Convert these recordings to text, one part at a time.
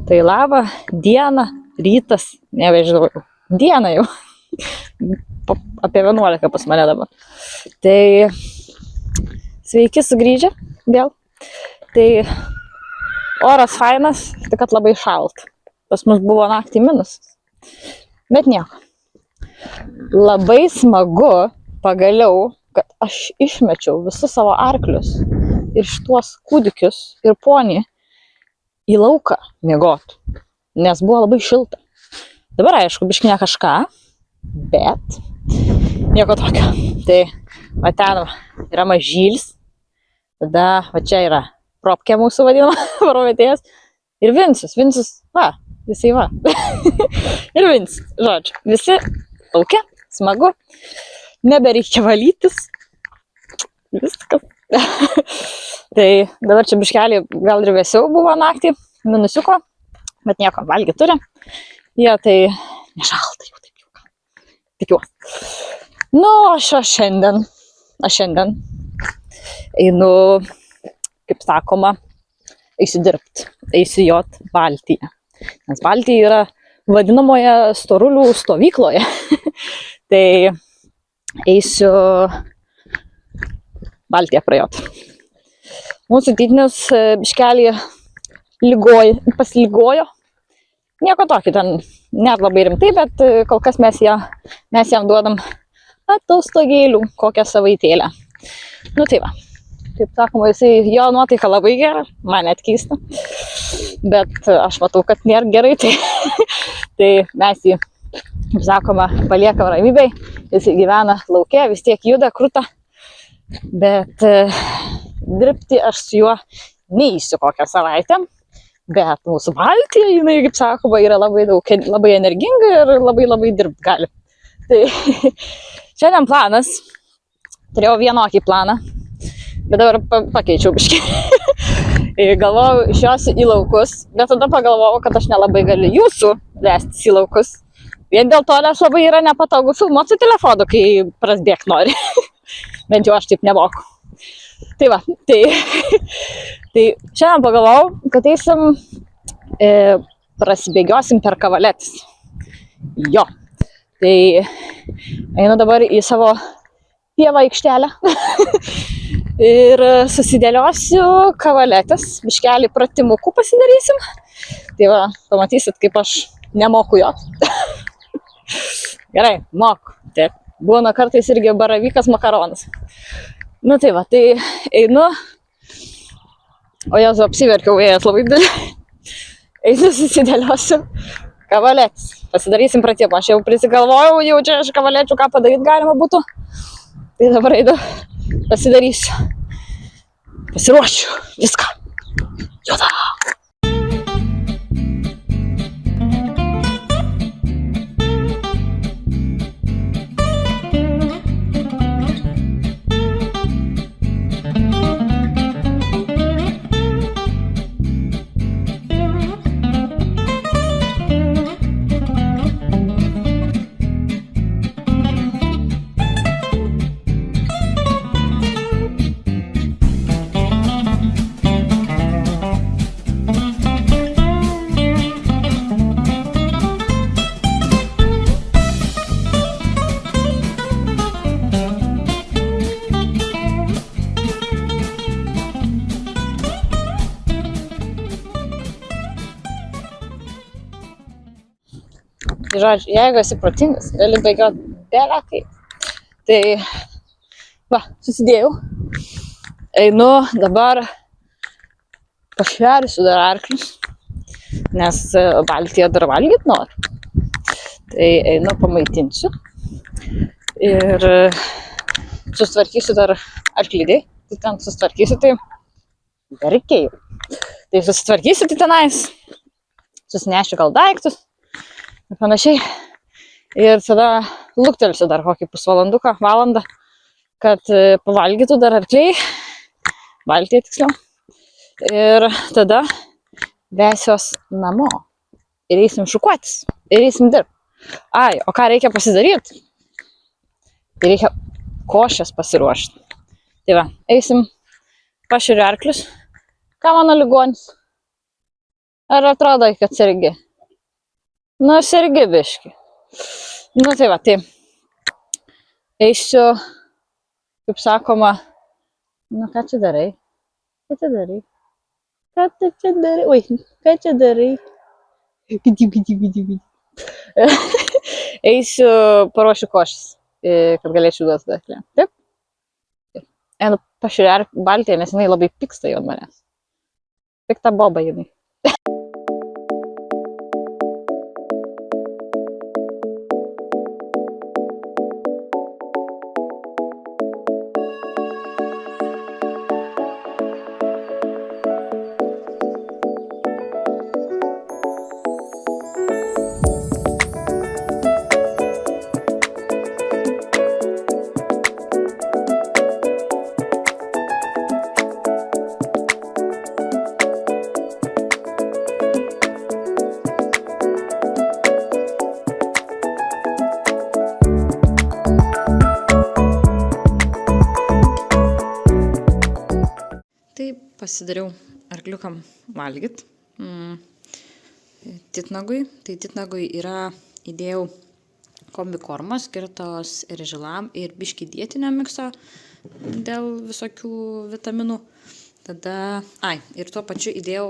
Tai labą dieną, rytas, nebežinau, dieną jau. Apie 11 pas mane dabar. Tai sveiki sugrįžę vėl. Tai oras fainas, tik kad labai šalta. Pas mus buvo naktį minus. Bet nieko. Labai smagu pagaliau, kad aš išmečiau visus savo arklius ir šituos kūdikius ir ponį į lauką miegot, nes buvo labai šilta. Dabar aišku, biškinė kažką, bet nieko tokio. Tai va ten yra mažylis, tada va čia yra propkė mūsų vadinama, varovietėjas, ir Vincius, va, jisai va. Ir Vincius, žodžiu, visi lauke, smagu, nebereikia valytis, viskas. Tai dabar čia biškelį gal ir vėsiau buvo naktį, minusiuko, bet nieko, valgį turi. Jie tai nešalta jau taip jau. Tikiuosi. Nu, aš šiandien einu, kaip sakoma, eisiu dirbti, eisiu jot Baltiją. Nes Baltija yra vadinamoje storulių stovykloje. Tai eisiu Baltiją prajot. Mūsų tytinis biškelį pasiligojo. Nieko tokio, ten net labai rimtai, bet kol kas mes jam duodam atostogėlių kokią savaitėlę. Nu tai va, kaip sakoma, jo nuotaika labai gera, man net keista. Bet aš matau, kad nėra gerai, tai mes jį, kaip sakoma, paliekam ramybėj. Jis gyvena lauke, vis tiek juda, kruta. Bet dirbti aš su juo neįsiu kokią savaitę. Bet mūsų Baltija, jinai, kaip sakoma, yra labai energinga ir labai dirbti gali. Tai šiandien planas, turėjau vienokį planą, bet dabar pakeičiau biškį. Galvojau, išjosiu į laukus, bet tada pagalvojau, kad aš nelabai galiu jūsų vestis į laukus. Vien dėl to, nes labai yra nepatogu filmuoti su telefonu, kai prasbėgt nori. Bent jau aš taip nemoku. Tai va, tai šiandien pagalvojau, kad eisim, prasibėgiosim per Kavaletes. Jo, tai einu dabar į savo pievą aikštelę ir susidėliosiu Kavaletes, biškelį pratimukų pasidarysim. Tai va, pamatysit, kaip aš nemoku jot. Gerai, moku. Taip, būna kartais irgi baravykas makaronas. Nu tai va, tai einu, o Jėzu apsiverkiau, ėjęs labai didelį. Einu susidėliosiu Kavaletes. Pasidarysim pratimą. Aš jau prisigalvojau, jau čia iš kavalečių ką padaryti galima būtų. Tai dabar einu, pasidarysiu. Pasiruošiu viską. Juda! Žodžiu, jeigu esi protingas, gali bėgioti belę kaip. Tai, va, susidėjau. Einu dabar pašversiu dar arklius, nes Baltiją dar valgyt noriu. Tai einu pamaitinsiu ir susitvarkysiu dar arklidai. Tai ten susitvarkysiu, tai verkėjau. Tai susitvarkysiu tai tenais, susinešiu gal daiktus. Ir panašiai. Ir tada luktelsiu dar kokį pusvalanduką, valandą, kad pavalgytų dar arkliai, Baltija tiksliau. Ir tada vesiuos namo. Ir eisim šukuotis. Ir eisim dirbti. Ai, o ką reikia pasidaryti? Tai reikia košės pasiruošti. Tai va, eisim pašeriu arklius. Ką mano ligonis? Ar atrodo, kad sergi? Nu, sergi biški. Nu, tai va, tai eisiu, kaip sakoma, nu, ką čia darai? Ką čia darai? Ką tu čia darai? Oi, ką čia darai? Gidi. Eisiu, paruošiu košės, kad galėčiau duoti tada klientui. Taip? Einu pažiūrėti Baltiją, nes jinai labai pyksta jau ant manęs. Pikta boba jinai. Pasidariau arkliukam valgyt. Titnagui. Tai titnagui įdėjau kombikormą skirtos erižilam ir biškį dietinio mikso dėl visokių vitaminų. Tada, ir tuo pačiu įdėjau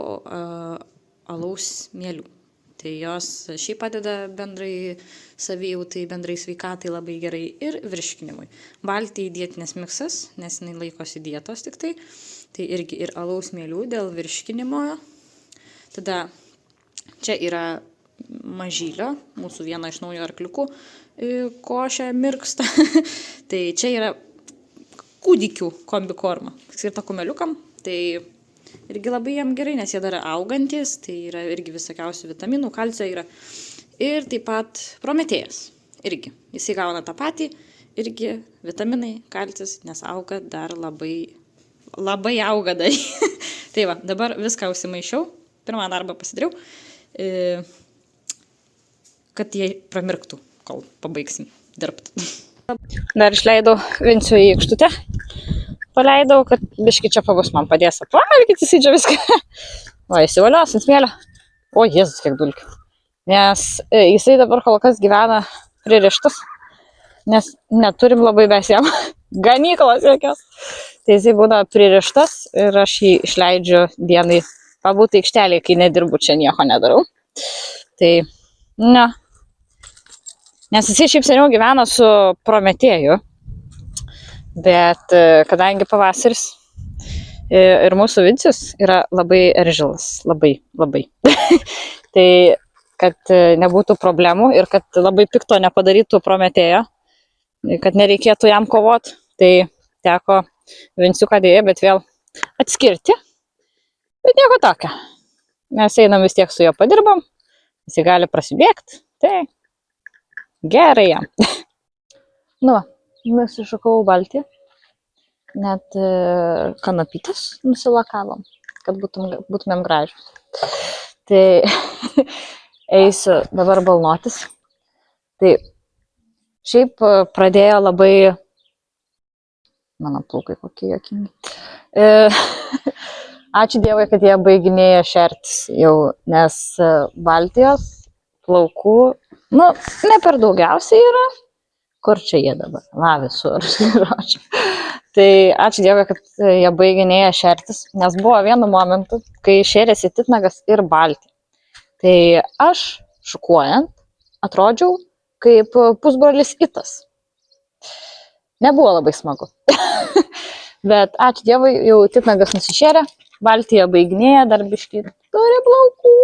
alaus mielių. Tai jos šiaip padeda bendrai savijautai, bendrai sveikatai labai gerai ir virškinimui. Baltijai dietinės miksas, nes jinai laikosi dietos tik tai. Tai irgi ir alaus mielių dėl virškinimo. Tada čia yra mažylio, mūsų vieno iš naujo arkliukų košė mirksta. Tai čia yra kūdikių kombikorma, skirta kumeliukam. Tai irgi labai jam gerai, nes jie dar augantis, tai yra irgi visokiausių vitaminų, kalcio yra. Ir taip pat prometėjas irgi. Jisai gauna tą patį, irgi vitaminai, kalcis, nes auga dar labai auga dar. Tai va, dabar viską užsimaišiau, pirmą darbą pasidariau, kad jie pramirktų, kol pabaigsim dirbti. Dar išleidau Vincių į aikštutę. Paleidau, kad biški čia pabus man padės apvalgyti, jisai čia viską. Va, įsivalios ant smėlio. O, Jėzus, kiek dulkių. Nes jisai dabar kol kas gyvena pririštas, nes neturim labai mes jam ganyklos jokios. Tai jisai būna pririštas ir aš jį išleidžiu dienai pabūti aikštelėje, kai nedirbu, čia nieko nedarau. Tai, ne. Nes jisai šiaip seniau gyvena su Prometėju. Bet kadangi pavasaris ir mūsų Vincius yra labai eržilas, labai. Tai kad nebūtų problemų ir kad labai pikto nepadarytų Prometėjo, kad nereikėtų jam kovoti, tai teko Vinciuką dėję, bet vėl atskirti. Bet nieko tokio. Mes einam vis tiek su juo padirbam, jis gali prasidėkti, tai gerai jam. Nu va. Nusišukau Baltiją, net kanapytes nusilakavom, kad būtumėm gražius. Tai eisiu dabar balnotis. Tai šiaip pradėjo labai, mano plaukai kokie juokingi. Ačiū Dievui, kad jie baiginėja šertis jau, nes Baltijos plaukų, ne per daugiausiai yra. Kur čia jie dabar? Na, visur. Tai ačiū Dievui, kad jie baiginėja šertis, nes buvo vienu momentu, kai šėrėsi titnagas ir Baltija. Tai aš, šukuojant, atrodžiau kaip pusbrolis Itas. Nebuvo labai smagu. Bet ačiū Dievui, jau titnagas nusišėrė, Baltija baiginėja, dar biškį turi plaukų,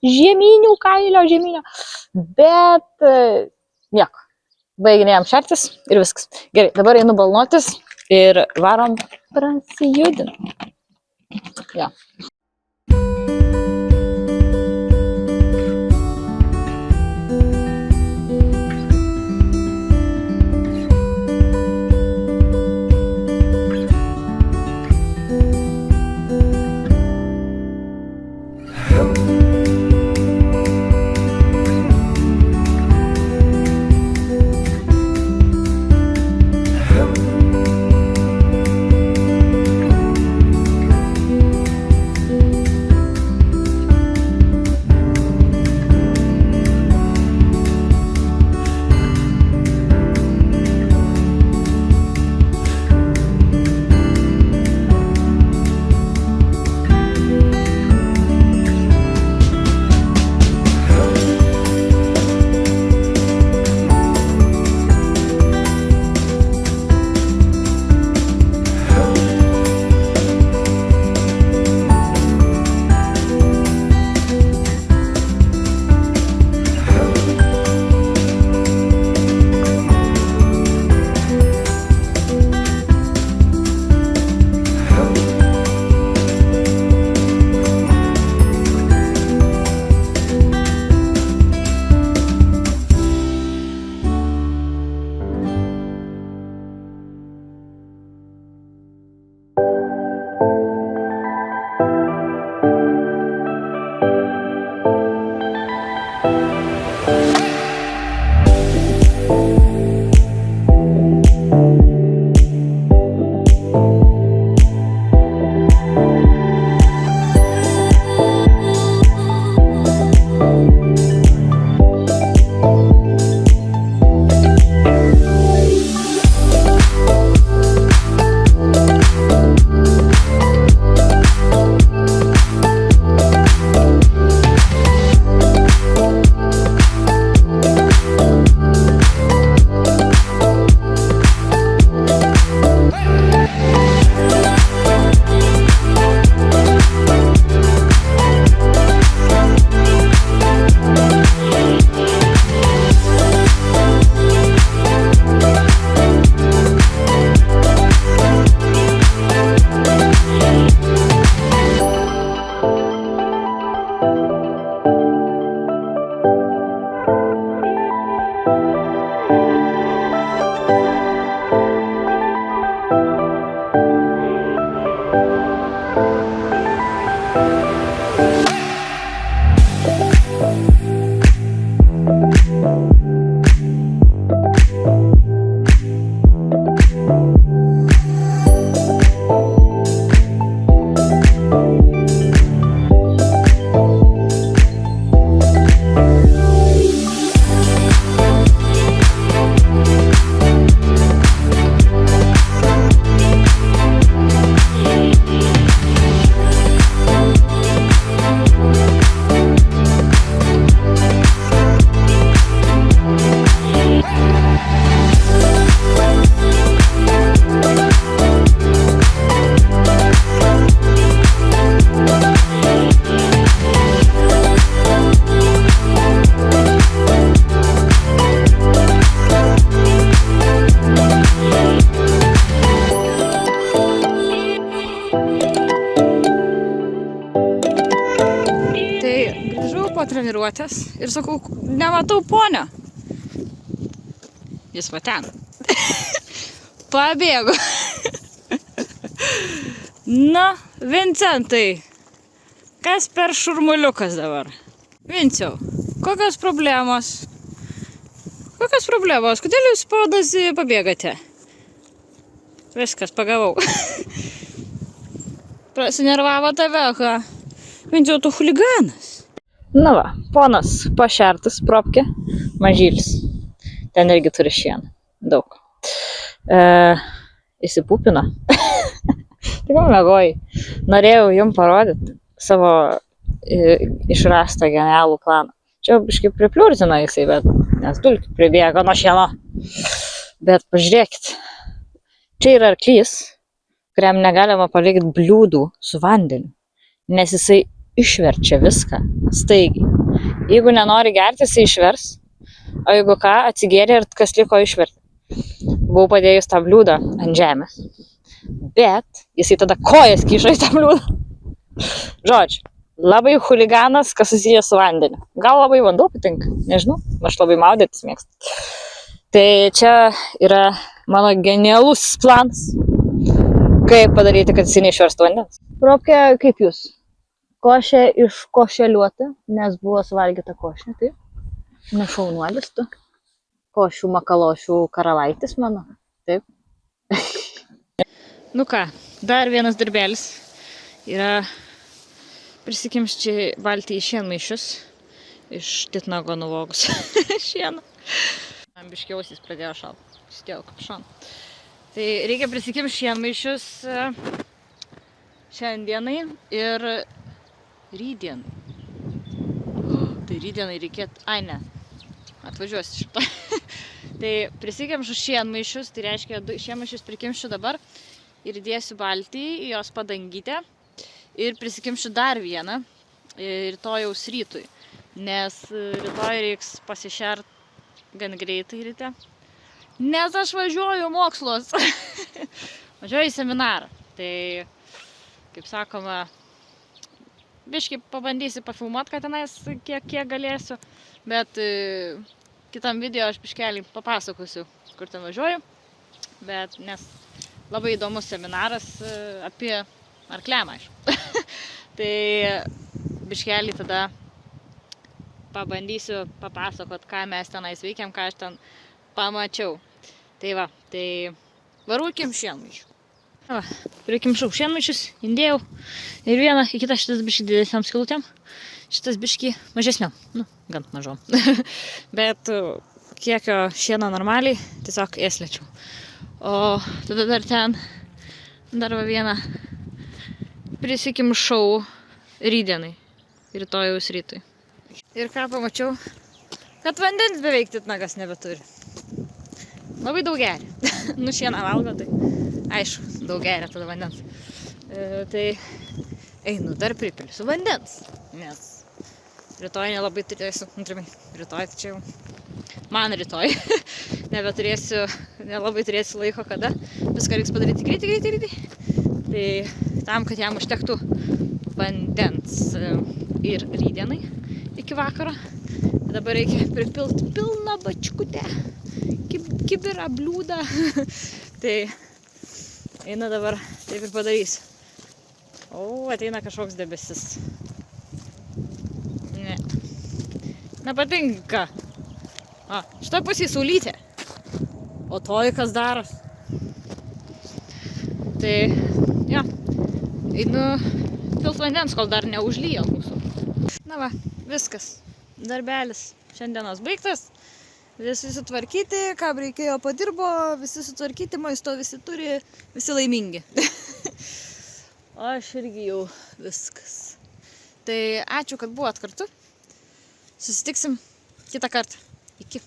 žieminių, kailio žieminio. Bet nieko. Baiginėjom šertis ir viskas. Gerai, dabar einu balnotis ir varom prasijudinti. Ja. po treniruotės ir sakau, nematau ponio. Jis va ten. Pabėgo. Na, Vincentai, kas per šurmuliukas dabar? Vinciau, kokios problemos? Kokios problemos? Kodėl jūs paudasi pabėgate? Viskas, pagavau. Prasinervavo tave, ką? Vinciau, tu chuliganas. Na va, ponas pašertas propkė, mažylis. Ten irgi turi šieną. Daug. Įsipūpino. Tik mėgojai. Norėjau jums parodyti savo išrastą genialų planą. Čia biškai pripliurtina jisai, bet nes dulkių pribėgo nuo šieno. Bet pažiūrėkit. Čia yra arklys, kuriam negalima palikti bliūdų su vandeniu, nes jisai išverčia viską staigiai. Jeigu nenori gerti, jisai išvers, o jeigu ką, atsigėrė ir kas liko išverti. Buvau padėjus tą bliūdą ant žemės, bet jisai tada kojas kišo į tą bliūdą. Žodžiu, labai chuliganas, kas susijęs su vandeniu. Gal labai vanduo patinka, nežinau, aš labai maudytis mėgstu. Tai čia yra mano genialus planas, kaip padaryti, kad jisai neišverstų vandens. Propkė, kaip jūs? Košė iškošeliuota, nes buvo suvalgyta košė, taip? Nešaunuolis tu. Košių makalošių karalaitis mano, taip? Nu ką, dar vienas darbelis yra prisikimšti valtį į šienmaišius iš titnago nuvogus šieną. Man biškiausis pradėjo šalti, įsidėjau kapšoną. Tai reikia prisikimšti šienmaišius šiandienai ir rytdienai. Tai rytdienai reikėtų, ai ne, atvažiuosi šitą. Tai prisikimšu šienmaišius, tai reiškia šienmaišius prikimšiu dabar ir dėsiu baltį į jos padangytę ir prisikimšiu dar vieną rytojaus rytui, nes rytoj reiks pasišert gan greitai ryte, nes aš važiuoju mokslus. Važiuoju į seminarą, tai kaip sakoma, biškai pabandysiu pafilmuoti, kad tenais kiek galėsiu, bet kitam video aš biškelį papasakosiu, kur ten važiuoju, bet nes labai įdomus seminaras apie arkliamą, aišku. Tai biškelį tada pabandysiu papasakot, ką mes tenais veikiam, ką aš ten pamačiau. Tai va, tai varūkim šienmaišių. Va, prikimšau šienmaišius, indėjau ir vieną į kitą, šitas biškį didesniam skilutėm, šitas biškį mažesniam, nu, gan mažom. Bet kiekio šieno normaliai, tiesiog ėslečiau. O tada dar ten, dar va vieną prisikimšau rytdienai, rytojaus rytui. Ir ką pamačiau, kad vandens beveik titnagas nebeturi. Labai daug geria. Nu, šieną valgo, tai aišku, daug geria tada vandens. Tai einu dar pripilsiu vandens, nes rytoj nelabai turėsiu, rytoj tai čia jau man rytoj, nelabai turėsiu laiko kada, viską reiks padaryti greitai. Tai tam, kad jam užtektų vandens ir rytdienai iki vakaro, dabar reikia pripilti pilną bačkutę, kibirą, bliūdą. Tai eina dabar, taip ir padarys. O, ateina kažkoks debesis. Ne. Nepatinka. Šitoj pusėje saulytė. O toj kas daros. Tai, ja, einu pilt vandens, kol dar neužlyja mūsų. Na va, viskas. Darbelis šiandienos baigtas. Visi sutvarkyti, ką reikėjo padirbo, visi sutvarkyti, maisto visi turi, visi laimingi. Aš irgi jau viskas. Tai ačiū, kad buvot kartu. Susitiksim kitą kartą. Iki.